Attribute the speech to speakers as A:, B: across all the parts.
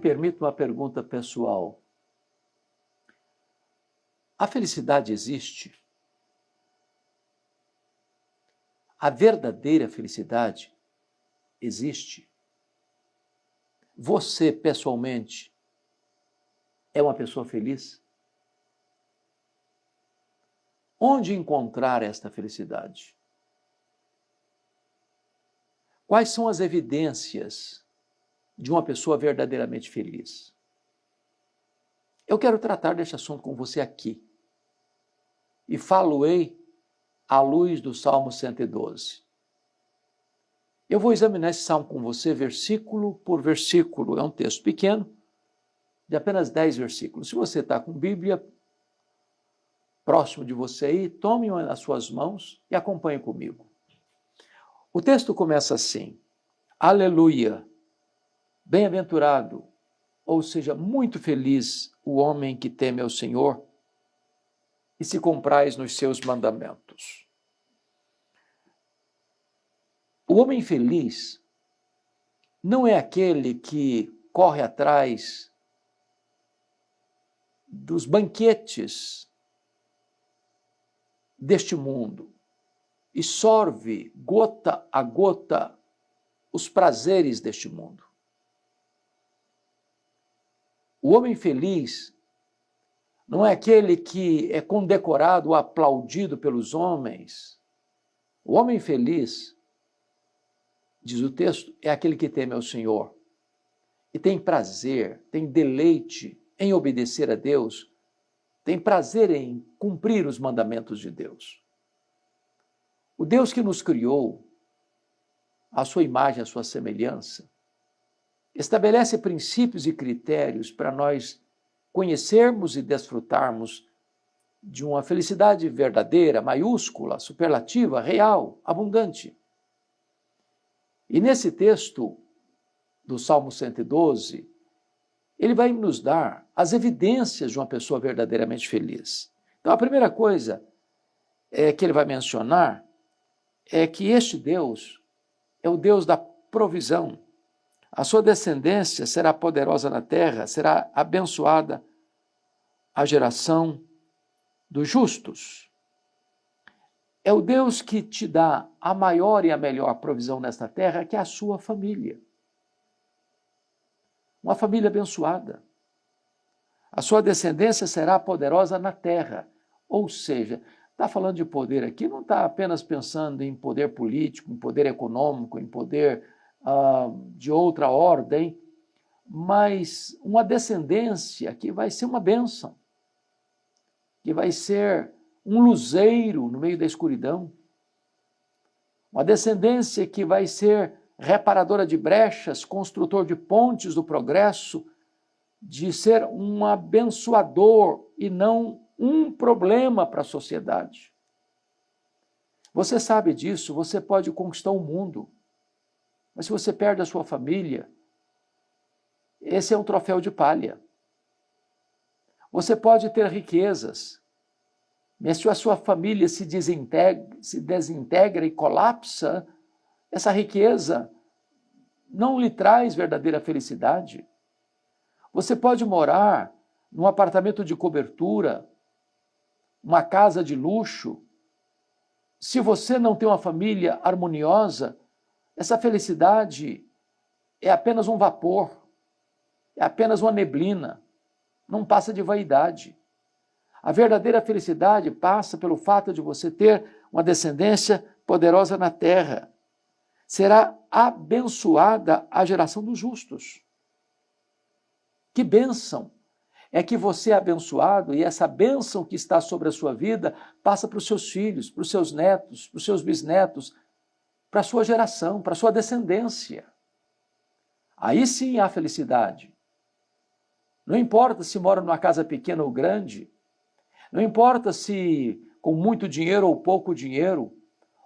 A: permita uma pergunta pessoal. A felicidade existe? A verdadeira felicidade existe? Você, pessoalmente, é uma pessoa feliz? Onde encontrar esta felicidade? Quais são as evidências de uma pessoa verdadeiramente feliz? Eu quero tratar deste assunto com você aqui. E falo-ei à luz do Salmo 112. Eu vou examinar esse salmo com você versículo por versículo. É um texto pequeno, de apenas 10 versículos. Se você está com Bíblia próximo de você aí, tome-o nas suas mãos e acompanhe comigo. O texto começa assim: Aleluia, bem-aventurado, ou seja, muito feliz o homem que teme ao Senhor e se compraz nos seus mandamentos. O homem feliz não é aquele que corre atrás dos banquetes deste mundo e sorve gota a gota os prazeres deste mundo. O homem feliz não é aquele que é condecorado ou aplaudido pelos homens. O homem feliz, diz o texto, é aquele que teme ao Senhor e tem prazer, tem deleite em obedecer a Deus, tem prazer em cumprir os mandamentos de Deus. O Deus que nos criou, à sua imagem, à sua semelhança, estabelece princípios e critérios para nós conhecermos e desfrutarmos de uma felicidade verdadeira, maiúscula, superlativa, real, abundante. E nesse texto do Salmo 112, ele vai nos dar as evidências de uma pessoa verdadeiramente feliz. Então, a primeira coisa que ele vai mencionar é que este Deus é o Deus da provisão. A sua descendência será poderosa na terra, será abençoada a geração dos justos. É o Deus que te dá a maior e a melhor provisão nesta terra, que é a sua família. Uma família abençoada. A sua descendência será poderosa na terra. Ou seja, está falando de poder aqui, não está apenas pensando em poder político, em poder econômico, em poder de outra ordem, mas uma descendência que vai ser uma bênção, que vai ser um luzeiro no meio da escuridão, uma descendência que vai ser reparadora de brechas, construtor de pontes do progresso, de ser um abençoador e não um problema para a sociedade. Você sabe disso, você pode conquistar o mundo, mas se você perde a sua família, esse é um troféu de palha. Você pode ter riquezas, mas se a sua família se desintegra e colapsa, essa riqueza não lhe traz verdadeira felicidade. Você pode morar num apartamento de cobertura, uma casa de luxo. Se você não tem uma família harmoniosa, essa felicidade é apenas um vapor, é apenas uma neblina, não passa de vaidade. A verdadeira felicidade passa pelo fato de você ter uma descendência poderosa na terra. Será abençoada a geração dos justos. Que bênção! É que você é abençoado e essa bênção que está sobre a sua vida passa para os seus filhos, para os seus netos, para os seus bisnetos, para a sua geração, para a sua descendência. Aí sim há felicidade. Não importa se mora numa casa pequena ou grande, não importa se com muito dinheiro ou pouco dinheiro,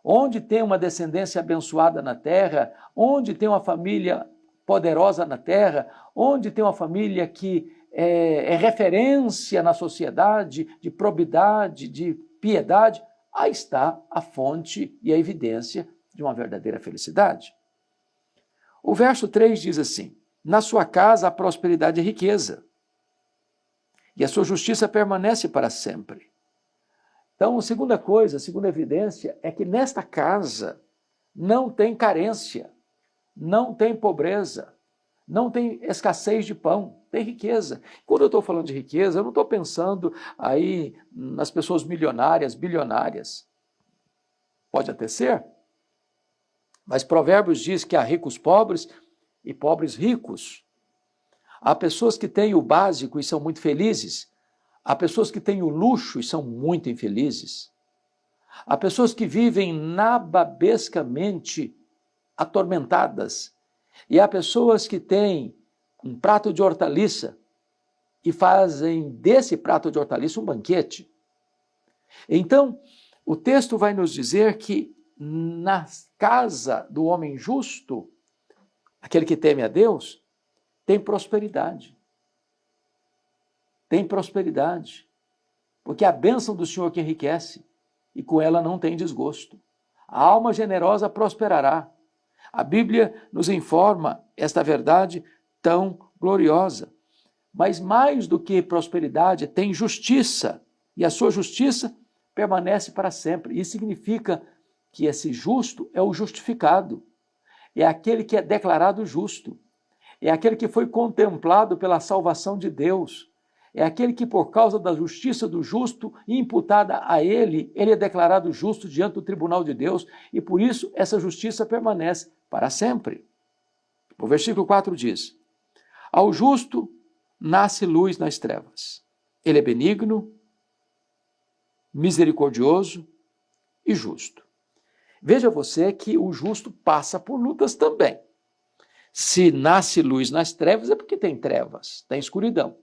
A: onde tem uma descendência abençoada na terra, onde tem uma família poderosa na terra, onde tem uma família que é referência na sociedade de probidade, de piedade, aí está a fonte e a evidência de uma verdadeira felicidade. O verso 3 diz assim: Na sua casa a prosperidade é riqueza. E a sua justiça permanece para sempre. Então, a segunda coisa, a segunda evidência é que nesta casa não tem carência, não tem pobreza, não tem escassez de pão, tem riqueza. Quando eu estou falando de riqueza, eu não estou pensando aí nas pessoas milionárias, bilionárias. Pode até ser, mas Provérbios diz que há ricos pobres e pobres ricos. Há pessoas que têm o básico e são muito felizes. Há pessoas que têm o luxo e são muito infelizes. Há pessoas que vivem nababescamente atormentadas. E há pessoas que têm um prato de hortaliça e fazem desse prato de hortaliça um banquete. Então, o texto vai nos dizer que na casa do homem justo, aquele que teme a Deus, tem prosperidade. Tem prosperidade. Porque a bênção do Senhor que enriquece, e com ela não tem desgosto. A alma generosa prosperará. A Bíblia nos informa esta verdade tão gloriosa. Mas mais do que prosperidade, tem justiça. E a sua justiça permanece para sempre. Isso significa que esse justo é o justificado. É aquele que é declarado justo. É aquele que foi contemplado pela salvação de Deus. É aquele que, por causa da justiça do justo imputada a ele é declarado justo diante do tribunal de Deus, e por isso essa justiça permanece para sempre. O versículo 4 diz: ao justo nasce luz nas trevas. Ele é benigno, misericordioso e justo. Veja você que o justo passa por lutas também. Se nasce luz nas trevas, é porque tem trevas, tem escuridão,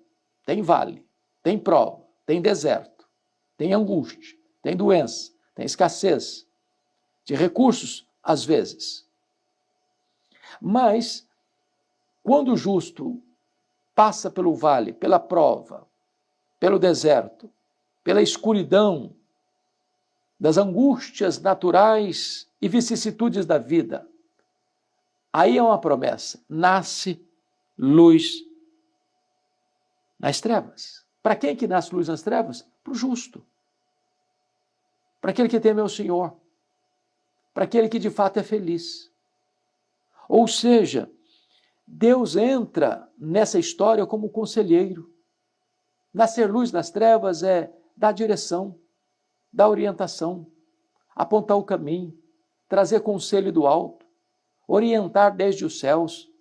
A: tem vale, tem prova, tem deserto, tem angústia, tem doença, tem escassez de recursos, às vezes. Mas, quando o justo passa pelo vale, pela prova, pelo deserto, pela escuridão, das angústias naturais e vicissitudes da vida, aí é uma promessa: nasce luz nas trevas. Para quem que nasce luz nas trevas? Para o justo. Para aquele que teme ao Senhor. Para aquele que de fato é feliz. Ou seja, Deus entra nessa história como conselheiro. Nascer luz nas trevas é dar direção, dar orientação, apontar o caminho, trazer conselho do alto, orientar desde os céus.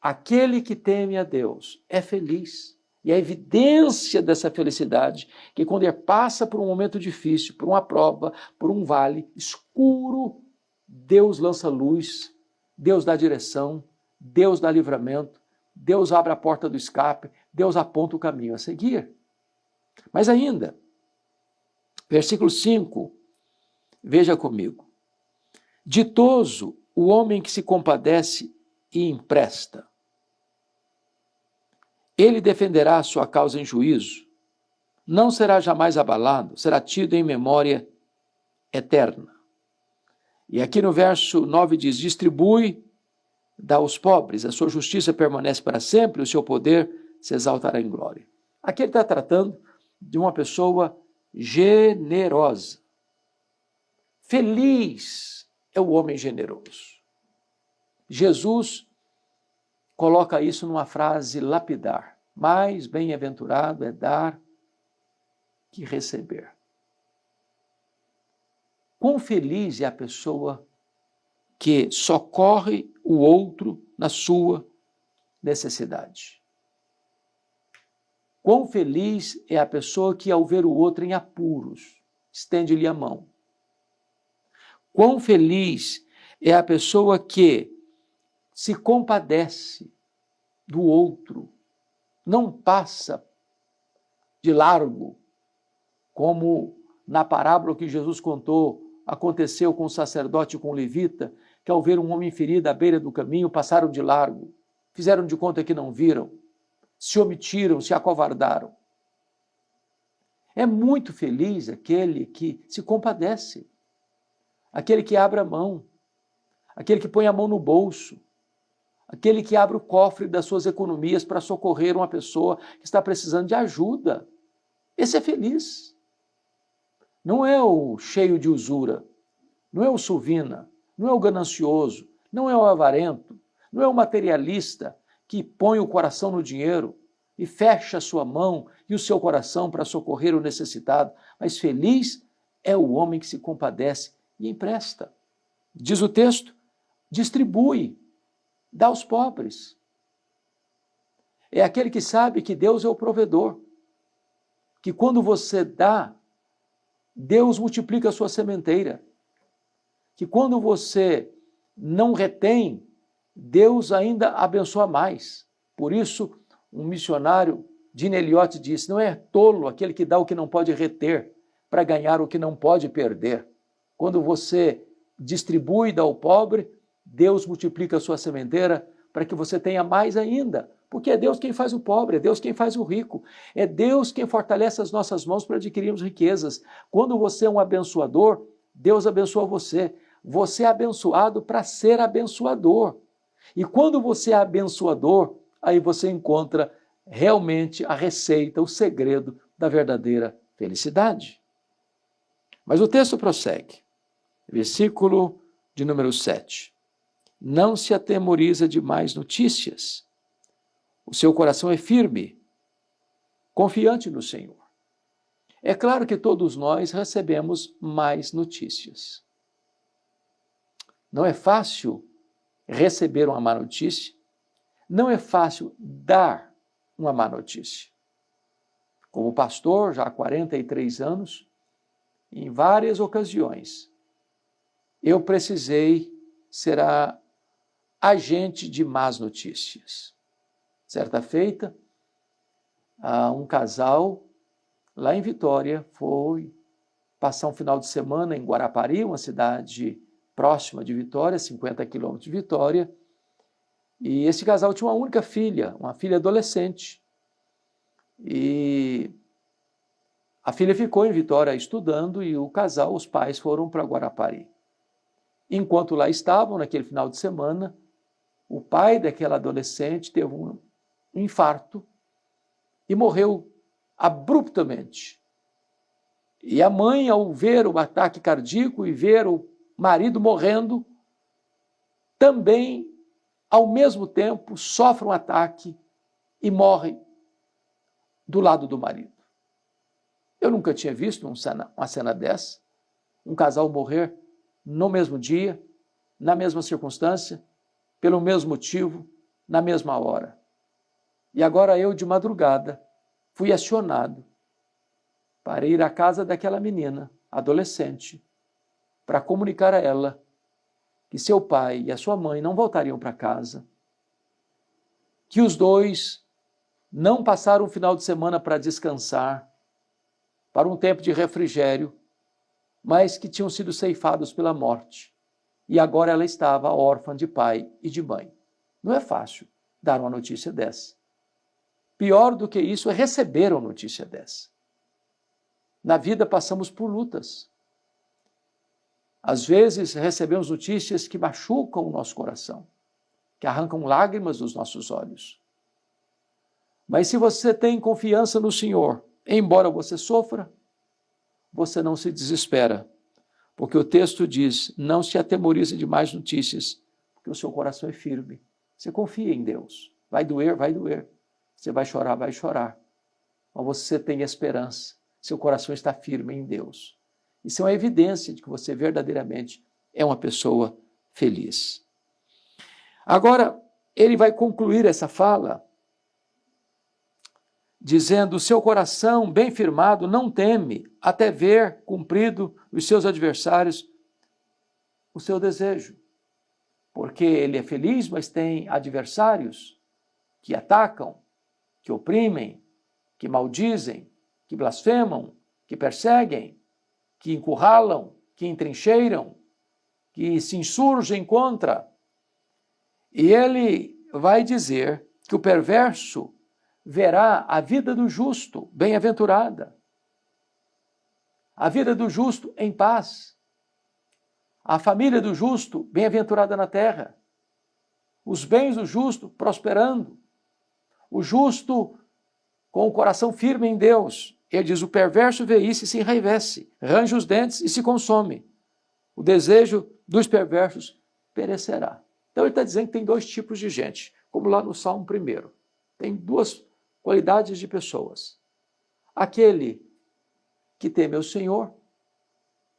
A: Aquele que teme a Deus é feliz. E a evidência dessa felicidade, que quando ele passa por um momento difícil, por uma prova, por um vale escuro, Deus lança luz, Deus dá direção, Deus dá livramento, Deus abre a porta do escape, Deus aponta o caminho a seguir. Mas ainda, versículo 5, veja comigo. Ditoso o homem que se compadece e empresta. Ele defenderá a sua causa em juízo, não será jamais abalado, será tido em memória eterna. E aqui no verso 9 diz: distribui, dá aos pobres, a sua justiça permanece para sempre, o seu poder se exaltará em glória. Aqui ele está tratando de uma pessoa generosa. Feliz é o homem generoso. Jesus coloca isso numa frase lapidar: mais bem-aventurado é dar que receber. Quão feliz é a pessoa que socorre o outro na sua necessidade. Quão feliz é a pessoa que, ao ver o outro em apuros, estende-lhe a mão. Quão feliz é a pessoa que se compadece do outro, não passa de largo, como na parábola que Jesus contou, aconteceu com o sacerdote e com o levita, que ao ver um homem ferido à beira do caminho, passaram de largo, fizeram de conta que não viram, se omitiram, se acovardaram. É muito feliz aquele que se compadece, aquele que abre a mão, aquele que põe a mão no bolso, aquele que abre o cofre das suas economias para socorrer uma pessoa que está precisando de ajuda. Esse é feliz. Não é o cheio de usura, não é o suvina, não é o ganancioso, não é o avarento, não é o materialista que põe o coração no dinheiro e fecha a sua mão e o seu coração para socorrer o necessitado. Mas feliz é o homem que se compadece e empresta. Diz o texto, distribui, dá aos pobres. É aquele que sabe que Deus é o provedor, que quando você dá, Deus multiplica a sua sementeira, que quando você não retém, Deus ainda abençoa mais. Por isso, um missionário, Gene Elliott, disse, não é tolo aquele que dá o que não pode reter para ganhar o que não pode perder. Quando você distribui e dá ao pobre, Deus multiplica a sua sementeira para que você tenha mais ainda, porque é Deus quem faz o pobre, é Deus quem faz o rico, é Deus quem fortalece as nossas mãos para adquirirmos riquezas. Quando você é um abençoador, Deus abençoa você. Você é abençoado para ser abençoador. E quando você é abençoador, aí você encontra realmente a receita, o segredo da verdadeira felicidade. Mas o texto prossegue. Versículo de número 7. Não se atemoriza de mais notícias. O seu coração é firme, confiante no Senhor. É claro que todos nós recebemos mais notícias. Não é fácil receber uma má notícia, não é fácil dar uma má notícia. Como pastor, já há 43 anos, em várias ocasiões, eu precisei ser agente de más notícias. Certa feita, um casal lá em Vitória foi passar um final de semana em Guarapari, uma cidade próxima de Vitória, 50 quilômetros de Vitória, e esse casal tinha uma única filha, uma filha adolescente, e a filha ficou em Vitória estudando e o casal, os pais, foram para Guarapari. Enquanto lá estavam, naquele final de semana, o pai daquela adolescente teve um infarto e morreu abruptamente. E a mãe, ao ver o ataque cardíaco e ver o marido morrendo, também, ao mesmo tempo, sofre um ataque e morre do lado do marido. Eu nunca tinha visto uma cena dessa, um casal morrer no mesmo dia, na mesma circunstância, pelo mesmo motivo, na mesma hora. E agora eu, de madrugada, fui acionado para ir à casa daquela menina, adolescente, para comunicar a ela que seu pai e a sua mãe não voltariam para casa, que os dois não passaram o final de semana para descansar, para um tempo de refrigério, mas que tinham sido ceifados pela morte. E agora ela estava órfã de pai e de mãe. Não é fácil dar uma notícia dessa. Pior do que isso é receber uma notícia dessa. Na vida passamos por lutas. Às vezes recebemos notícias que machucam o nosso coração, que arrancam lágrimas dos nossos olhos. Mas se você tem confiança no Senhor, embora você sofra, você não se desespera, porque o texto diz, não se atemorize de mais notícias, porque o seu coração é firme. Você confia em Deus. Vai doer, vai doer. Você vai chorar, vai chorar. Mas você tem esperança. Seu coração está firme em Deus. Isso é uma evidência de que você verdadeiramente é uma pessoa feliz. Agora, ele vai concluir essa fala dizendo, o seu coração bem firmado não teme até ver cumprido os seus adversários o seu desejo. Porque ele é feliz, mas tem adversários que atacam, que oprimem, que maldizem, que blasfemam, que perseguem, que encurralam, que entrincheiram, que se insurgem contra. E ele vai dizer que o perverso verá a vida do justo bem-aventurada, a vida do justo em paz, a família do justo bem-aventurada na terra. os bens do justo prosperando, o justo com o coração firme em Deus. Ele diz, o perverso vê isso e se enraivece, range os dentes e se consome. O desejo dos perversos perecerá. Então ele está dizendo que tem dois tipos de gente, como lá no Salmo 1. Tem duas qualidades de pessoas. Aquele que teme ao Senhor,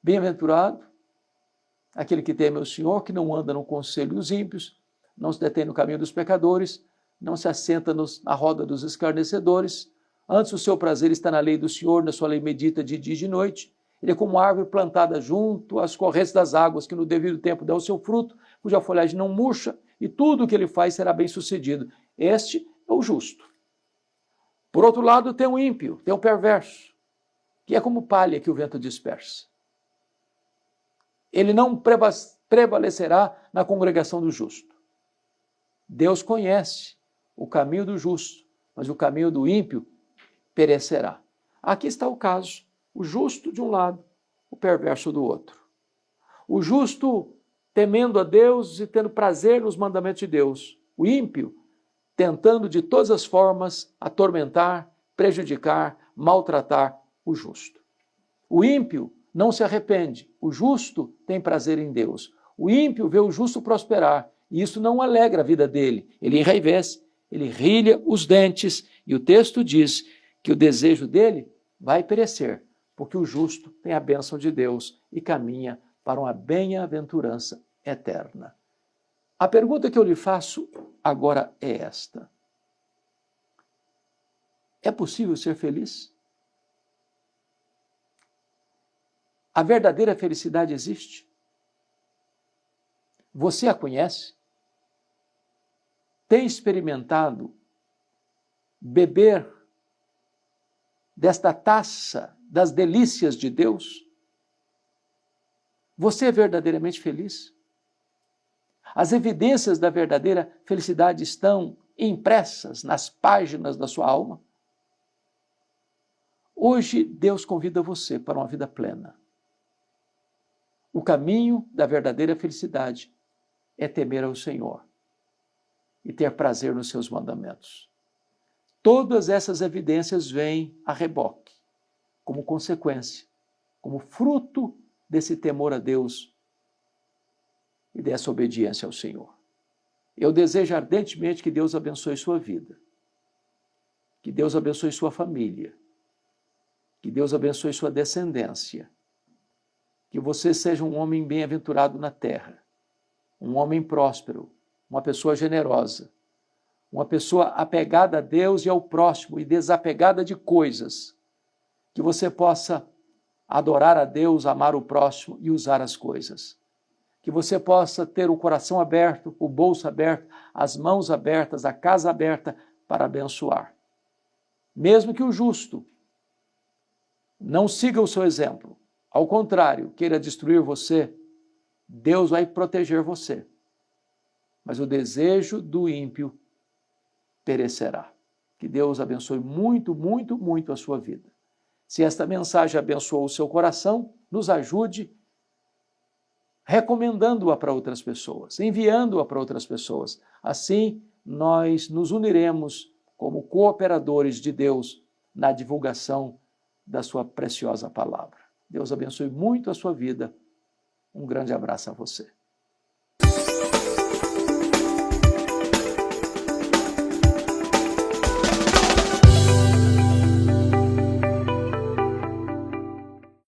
A: bem-aventurado, aquele que teme ao Senhor, que não anda no conselho dos ímpios, não se detém no caminho dos pecadores, não se assenta na roda dos escarnecedores, antes o seu prazer está na lei do Senhor, na sua lei medita de dia e de noite. Ele é como árvore plantada junto às correntes das águas, que no devido tempo dá o seu fruto, cuja folhagem não murcha, e tudo o que ele faz será bem sucedido. Este é o justo. Por outro lado, tem o ímpio, tem o perverso, que é como palha que o vento dispersa. Ele não prevalecerá na congregação do justo. Deus conhece o caminho do justo, mas o caminho do ímpio perecerá. Aqui está o caso, o justo de um lado, o perverso do outro. O justo temendo a Deus e tendo prazer nos mandamentos de Deus. O ímpio tentando de todas as formas atormentar, prejudicar, maltratar o justo. O ímpio não se arrepende, o justo tem prazer em Deus. O ímpio vê o justo prosperar, e isso não alegra a vida dele. Ele enraivece, ele rilha os dentes, e o texto diz que o desejo dele vai perecer, porque o justo tem a bênção de Deus e caminha para uma bem-aventurança eterna. A pergunta que eu lhe faço agora é esta: é possível ser feliz? A verdadeira felicidade existe? Você a conhece? Tem experimentado beber desta taça das delícias de Deus? Você é verdadeiramente feliz? As evidências da verdadeira felicidade estão impressas nas páginas da sua alma? Hoje, Deus convida você para uma vida plena. O caminho da verdadeira felicidade é temer ao Senhor e ter prazer nos seus mandamentos. Todas essas evidências vêm a reboque, como consequência, como fruto desse temor a Deus e dessa obediência ao Senhor. Eu desejo ardentemente que Deus abençoe sua vida, que Deus abençoe sua família, que Deus abençoe sua descendência, que você seja um homem bem-aventurado na terra, um homem próspero, uma pessoa generosa, uma pessoa apegada a Deus e ao próximo e desapegada de coisas, que você possa adorar a Deus, amar o próximo e usar as coisas. Que você possa ter o coração aberto, o bolso aberto, as mãos abertas, a casa aberta para abençoar. Mesmo que o justo não siga o seu exemplo, ao contrário, queira destruir você, Deus vai proteger você. Mas o desejo do ímpio perecerá. Que Deus abençoe muito, muito, muito a sua vida. Se esta mensagem abençoou o seu coração, nos ajude recomendando-a para outras pessoas, enviando-a para outras pessoas. Assim, nós nos uniremos como cooperadores de Deus na divulgação da sua preciosa palavra. Deus abençoe muito a sua vida. Um grande abraço a você.